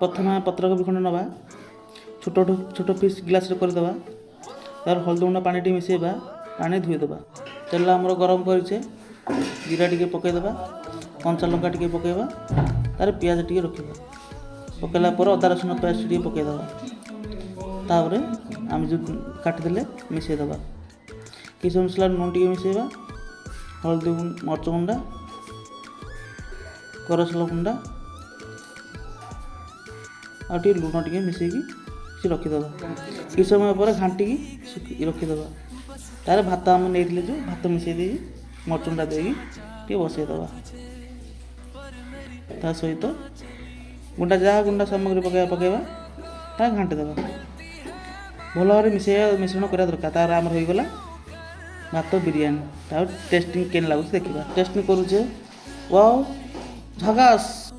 प्रथम पत्रकोबी खंड नवा छोट छोट पीस ग्लास करदे तार हल्दी गुंडा पानी टी मिसेबा पानी धोईदेबा तेल आमर गरम करेचे जीरा टी पकईदेबा कंचा लंका टी पकईबा तार पियाज टी रखा पकईला अदा रसुण पेस्ट टी पकईदेबा तापर आम जो काटिदे मिसेदेबा किस मसला लुण टी मिसेबा हल्दी मरच गुंडा गरम गुंडा आटे लुण टी मिसेकी रखीदे कि समय पर घाटिकी रखीदे तार भात आम नहीं जो भात मिसई दे मरचुंडा देकी बसईदे ता सहित गुंडा जहाँ गुंडा सामग्री पकईबा ता घाटिदेबा भल भाव मिश्रण करा दरकार तार आमर हो गला भात बिरयानी टेस्टिंग केन लगुच देखा टेस्टिंग करुचे वाओ झकास।